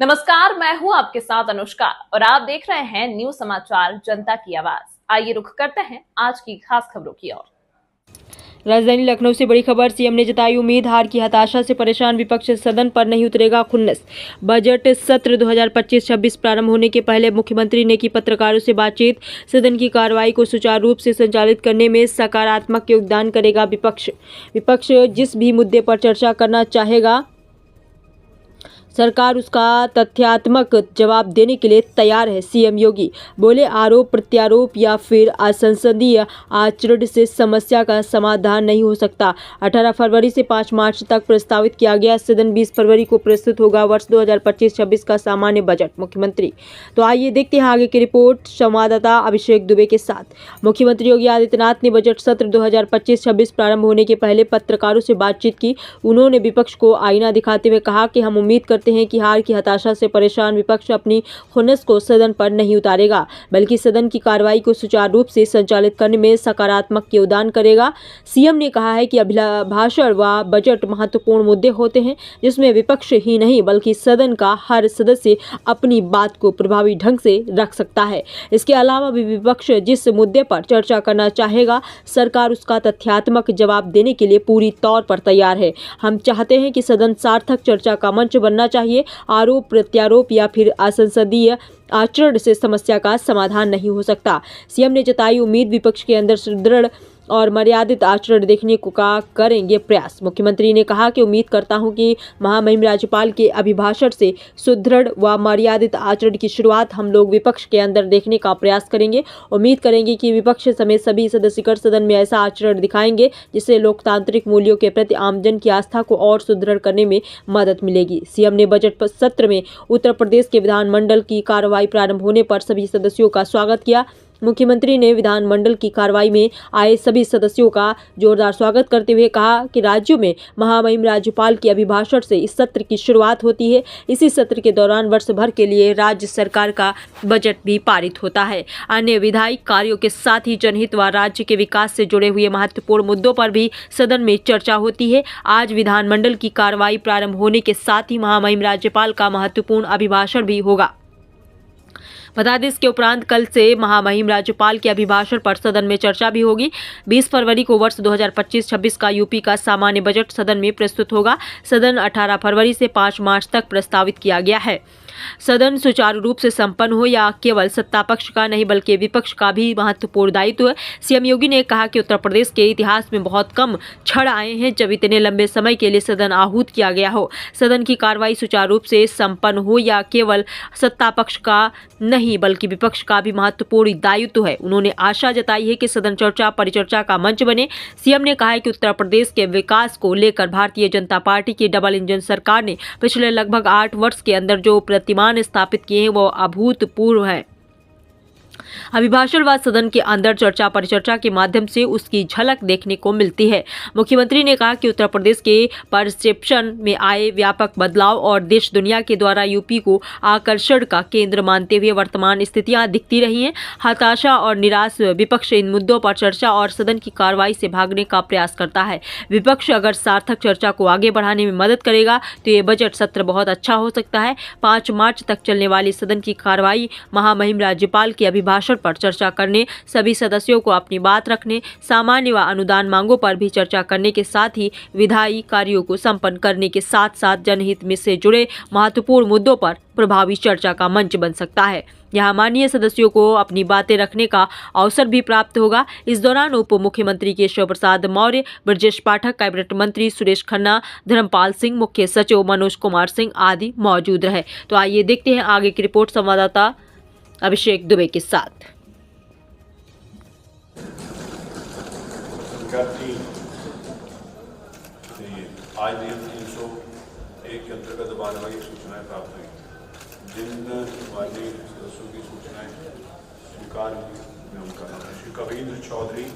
नमस्कार, मैं हूं आपके साथ अनुष्का और आप देख रहे हैं न्यूज समाचार जनता की आवाज। आइए रुख करते हैं आज की खास खबरों की ओर। राजधानी लखनऊ से बड़ी खबर। सीएम ने जताई उम्मीद, हार की हताशा से परेशान विपक्ष सदन पर नहीं उतरेगा खुन्नस। बजट सत्र 2025-26 प्रारंभ होने के पहले मुख्यमंत्री ने की पत्रकारों से बातचीत। सदन की कार्रवाई को सुचारू रूप से संचालित करने में सकारात्मक योगदान करेगा विपक्ष जिस भी मुद्दे पर चर्चा करना चाहेगा सरकार उसका तथ्यात्मक जवाब देने के लिए तैयार है। सीएम योगी बोले, आरोप प्रत्यारोप या फिर असंसदीय आचरण से समस्या का समाधान नहीं हो सकता। 18 फरवरी से 5 मार्च तक प्रस्तावित किया गया सदन 20 फरवरी को प्रस्तुत होगा वर्ष 2025-26 का सामान्य बजट। मुख्यमंत्री। तो आइए देखते हैं आगे की रिपोर्ट संवाददाता अभिषेक दुबे के साथ। मुख्यमंत्री योगी आदित्यनाथ ने बजट सत्र 2025-26 प्रारंभ होने के पहले पत्रकारों से बातचीत की। उन्होंने विपक्ष को आईना दिखाते हुए कहा कि हम उम्मीद करते हैं कि हार की हताशा से परेशान विपक्ष अपनी खुन्नस को सदन पर नहीं उतारेगा, बल्कि सदन की कार्रवाई को सुचारू रूप से संचालित करने में सकारात्मक योगदान करेगा। सीएम ने कहा है कि अभिभाषण व बजट महत्वपूर्ण मुद्दे होते हैं जिसमें विपक्ष ही नहीं बल्कि सदन का हर सदस्य अपनी बात को प्रभावी ढंग से रख सकता है। इसके अलावा भी विपक्ष जिस मुद्दे पर चर्चा करना चाहेगा सरकार उसका तथ्यात्मक जवाब देने के लिए पूरी तौर पर तैयार है। हम चाहते हैं कि सदन सार्थक चर्चा का मंच बनना चाहिए। आरोप प्रत्यारोप या फिर असंसदीय आचरण से समस्या का समाधान नहीं हो सकता। सीएम ने जताई उम्मीद, विपक्ष के अंदर सुदृढ़ और मर्यादित आचरण देखने को का करेंगे प्रयास। मुख्यमंत्री ने कहा कि उम्मीद करता हूं कि महामहिम राज्यपाल के अभिभाषण से सुदृढ़ व मर्यादित आचरण की शुरुआत हम लोग विपक्ष के अंदर देखने का प्रयास करेंगे। उम्मीद करेंगे कि विपक्ष समेत सभी सदस्यगण सदन में ऐसा आचरण दिखाएंगे जिससे लोकतांत्रिक मूल्यों के प्रति आमजन की आस्था को और सुदृढ़ करने में मदद मिलेगी। सीएम ने बजट सत्र में उत्तर प्रदेश के विधानमंडल की कार्रवाई प्रारंभ होने पर सभी सदस्यों का स्वागत किया। मुख्यमंत्री ने विधानमंडल की कार्रवाई में आए सभी सदस्यों का जोरदार स्वागत करते हुए कहा कि राज्यों में महामहिम राज्यपाल के अभिभाषण से इस सत्र की शुरुआत होती है। इसी सत्र के दौरान वर्ष भर के लिए राज्य सरकार का बजट भी पारित होता है। अन्य विधायी कार्यों के साथ ही जनहित व राज्य के विकास से जुड़े हुए महत्वपूर्ण मुद्दों पर भी सदन में चर्चा होती है। आज विधानमंडल की कार्रवाई प्रारंभ होने के साथ ही महामहिम राज्यपाल का महत्वपूर्ण अभिभाषण भी होगा। बता दें, इसके उपरांत कल से महामहिम राज्यपाल के अभिभाषण पर सदन में चर्चा भी होगी। 20 फरवरी को वर्ष 2025-26 का यूपी का सामान्य बजट सदन में प्रस्तुत होगा। सदन 18 फरवरी से 5 मार्च तक प्रस्तावित किया गया है। सदन सुचारू रूप से संपन्न हो या केवल सत्ता पक्ष का नहीं बल्कि विपक्ष का भी महत्वपूर्ण दायित्व है। सीएम योगी ने कहा कि उत्तर प्रदेश के इतिहास में बहुत कम क्षण आए हैं जब इतने लंबे समय के लिए सदन आहूत किया गया हो। सदन की कार्रवाई सुचारू रूप से संपन्न हो या केवल सत्ता पक्ष का नहीं बल्कि विपक्ष का भी महत्वपूर्ण दायित्व है। उन्होंने आशा जताई है कि सदन चर्चा परिचर्चा का मंच बने। सीएम ने कहा है कि उत्तर प्रदेश के विकास को लेकर भारतीय जनता पार्टी की डबल इंजन सरकार ने पिछले लगभग 8 वर्ष के अंदर जो प्रतिमान स्थापित किए हैं वो अभूतपूर्व है। अभिभाषण व सदन के अंदर चर्चा परिचर्चा के माध्यम से उसकी झलक देखने को मिलती है। मुख्यमंत्री ने कहा कि उत्तर प्रदेश के परसेप्शन में आए व्यापक बदलाव और देश दुनिया के द्वारा यूपी को आकर्षण का केंद्र मानते हुए वर्तमान स्थितियां दिखती रही हैं। हताशा और निराश विपक्ष इन मुद्दों पर चर्चा और सदन की कार्रवाई से भागने का प्रयास करता है। विपक्ष अगर सार्थक चर्चा को आगे बढ़ाने में मदद करेगा तो ये बजट सत्र बहुत अच्छा हो सकता है। 5 मार्च तक चलने वाली सदन की कार्रवाई महामहिम राज्यपाल के अभिभाषण पर चर्चा करने, सभी सदस्यों को अपनी बात रखने, सामान्य व अनुदान मांगों पर भी चर्चा करने के साथ ही विधायी कार्यों को संपन्न करने के साथ साथ जनहित में से जुड़े महत्वपूर्ण मुद्दों पर प्रभावी चर्चा का मंच बन सकता है। यहाँ माननीय सदस्यों को अपनी बातें रखने का अवसर भी प्राप्त होगा। इस दौरान उप मुख्यमंत्री केशव प्रसाद मौर्य, ब्रजेश पाठक, कैबिनेट मंत्री सुरेश खन्ना, धर्मपाल सिंह, मुख्य सचिव मनोज कुमार सिंह आदि मौजूद रहे। तो आइए देखते हैं आगे की रिपोर्ट संवाददाता अभिषेक दुबे के साथ। आज नियम 301 के अंतर्गत बारहवीं सूचनाएं प्राप्त हुई। जिन माननीय सदस्यों की सूचनाएं स्वीकार हुई मैं उनका नाम है श्री कवींद्र चौधरी,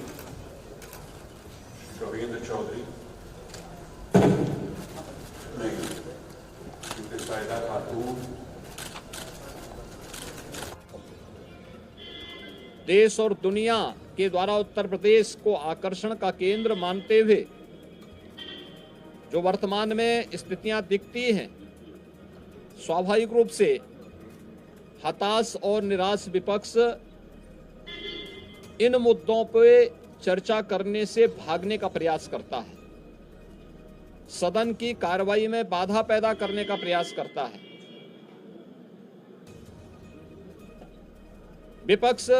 श्री साहिदा खातून। देश और दुनिया के द्वारा उत्तर प्रदेश को आकर्षण का केंद्र मानते हुए जो वर्तमान में स्थितियां दिखती हैं स्वाभाविक रूप से हताश और निराश विपक्ष इन मुद्दों पे चर्चा करने से भागने का प्रयास करता है, सदन की कार्रवाई में बाधा पैदा करने का प्रयास करता है। विपक्ष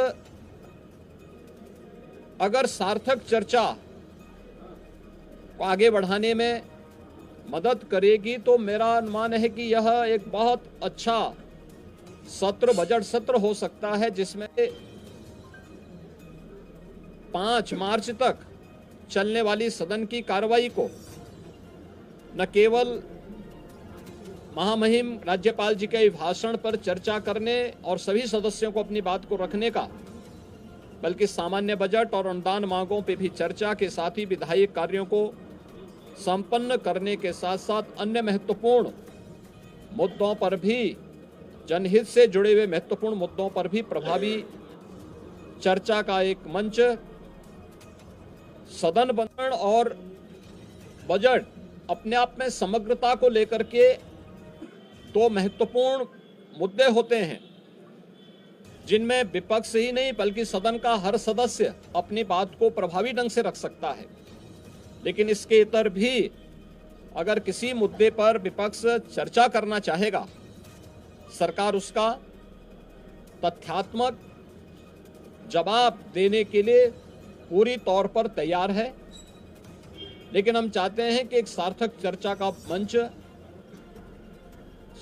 अगर सार्थक चर्चा को आगे बढ़ाने में मदद करेगी तो मेरा अनुमान है कि यह एक बहुत अच्छा सत्र, बजट सत्र हो सकता है, जिसमें 5 मार्च तक चलने वाली सदन की कार्रवाई को न केवल महामहिम राज्यपाल जी के अभिभाषण पर चर्चा करने और सभी सदस्यों को अपनी बात को रखने का, बल्कि सामान्य बजट और अनुदान मांगों पर भी चर्चा के साथ ही विधायी कार्यों को संपन्न करने के साथ साथ अन्य महत्वपूर्ण मुद्दों पर भी, जनहित से जुड़े हुए महत्वपूर्ण मुद्दों पर भी प्रभावी चर्चा का एक मंच सदन बनन और बजट अपने आप में समग्रता को लेकर के 2 महत्वपूर्ण मुद्दे होते हैं, जिनमें विपक्ष ही नहीं बल्कि सदन का हर सदस्य अपनी बात को प्रभावी ढंग से रख सकता है। लेकिन इसके इतर भी अगर किसी मुद्दे पर विपक्ष चर्चा करना चाहेगा, सरकार उसका तथ्यात्मक जवाब देने के लिए पूरी तौर पर तैयार है। लेकिन हम चाहते हैं कि एक सार्थक चर्चा का मंच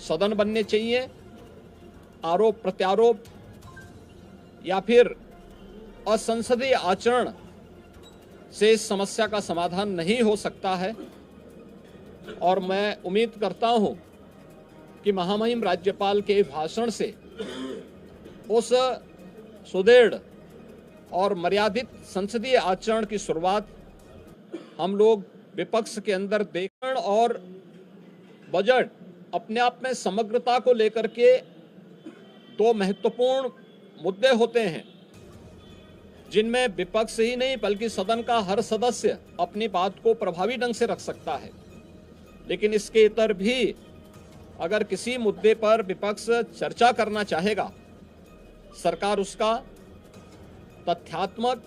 सदन बनने चाहिए। आरोप प्रत्यारोप या फिर असंसदीय आचरण से इस समस्या का समाधान नहीं हो सकता है, और मैं उम्मीद करता हूं कि महामहिम राज्यपाल के भाषण से उस सुदृढ़ और मर्यादित संसदीय आचरण की शुरुआत हम लोग विपक्ष के अंदर देखकर, और बजट अपने आप में समग्रता को लेकर के 2 महत्वपूर्ण मुद्दे होते हैं, जिनमें विपक्ष ही नहीं बल्कि सदन का हर सदस्य अपनी बात को प्रभावी ढंग से रख सकता है। लेकिन इसके इतर भी अगर किसी मुद्दे पर विपक्ष चर्चा करना चाहेगा, सरकार उसका तथ्यात्मक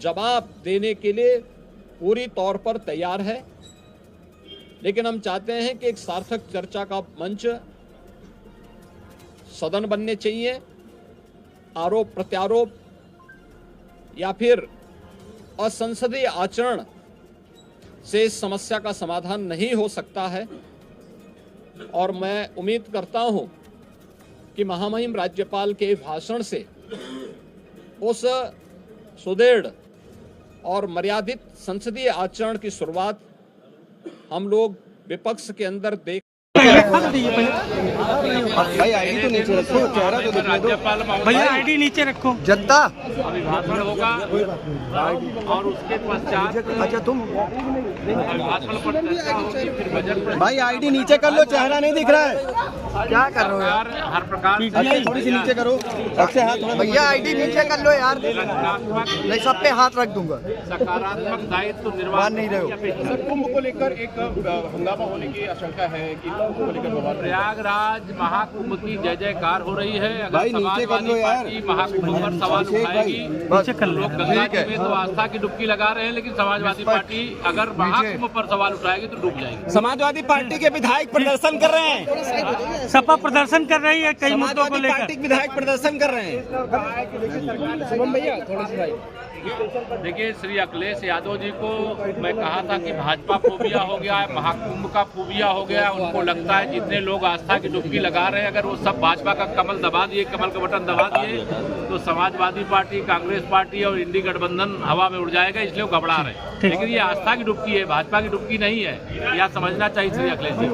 जवाब देने के लिए पूरी तौर पर तैयार है। लेकिन हम चाहते हैं कि एक सार्थक चर्चा का मंच सदन बनने चाहिए। आरोप प्रत्यारोप या फिर असंसदीय आचरण से इस समस्या का समाधान नहीं हो सकता है, और मैं उम्मीद करता हूं कि महामहिम राज्यपाल के भाषण से उस सुदृढ़ और मर्यादित संसदीय आचरण की शुरुआत हम लोग विपक्ष के अंदर देख। भाई आईडी तो नीचे रखो, चेहरा तो दिखने दो। भैया आईडी नीचे रखो। जनता अभिभाषण होगा और उसके पश्चात अच्छा तुम अभिभाषण पर चर्चा होगी, फिर बजट पर। भाई आईडी नीचे कर लो, चेहरा नहीं दिख रहा है। क्या कर रहे हो यार? हर प्रकार से अच्छा थोड़ी सी नीचे करो, अच्छे हाथ थोड़ा। भैया आईडी नीचे कर लो यार, नहीं सब पे हाथ रख दूंगा। सकारात्मक दायित्व निर्वाह नहीं रहे हो। कुंभ को लेकर एक हंगामा होने की आशंका है कि कुंभ को लेकर बवाल। प्रयागराज महाकुंभ की जय जयकार हो रही है। अगर भाई नीचे कर लो समाजवादी यार। पार्टी महाकुंभ पर सवाल उठाएगी, लोग गंगा जी में तो आस्था की डुबकी लगा रहे हैं, लेकिन समाजवादी पार्टी अगर महाकुंभ पर सवाल उठाएगी तो डूब जाएगी। समाजवादी पार्टी के विधायक प्रदर्शन कर रहे हैं, सपा प्रदर्शन कर रही है, कई मुद्दों को लेकर पार्टी विधायक प्रदर्शन कर रहे हैं। देखिए, श्री अखिलेश यादव जी को मैं कहा था कि भाजपा फोबिया हो गया है, महाकुंभ का फोबिया हो गया। उनको लगता है जितने लोग आस्था की डुबकी लगा रहे हैं, अगर वो सब भाजपा का कमल दबा दिए, कमल का बटन दबा दिए, तो समाजवादी पार्टी, कांग्रेस पार्टी और इंडी गठबंधन हवा में उड़ जाएगा, इसलिए वो घबरा रहे हैं। लेकिन ये आस्था की डुबकी है, भाजपा की डुबकी नहीं है, यह समझना चाहिए श्री अखिलेश जी।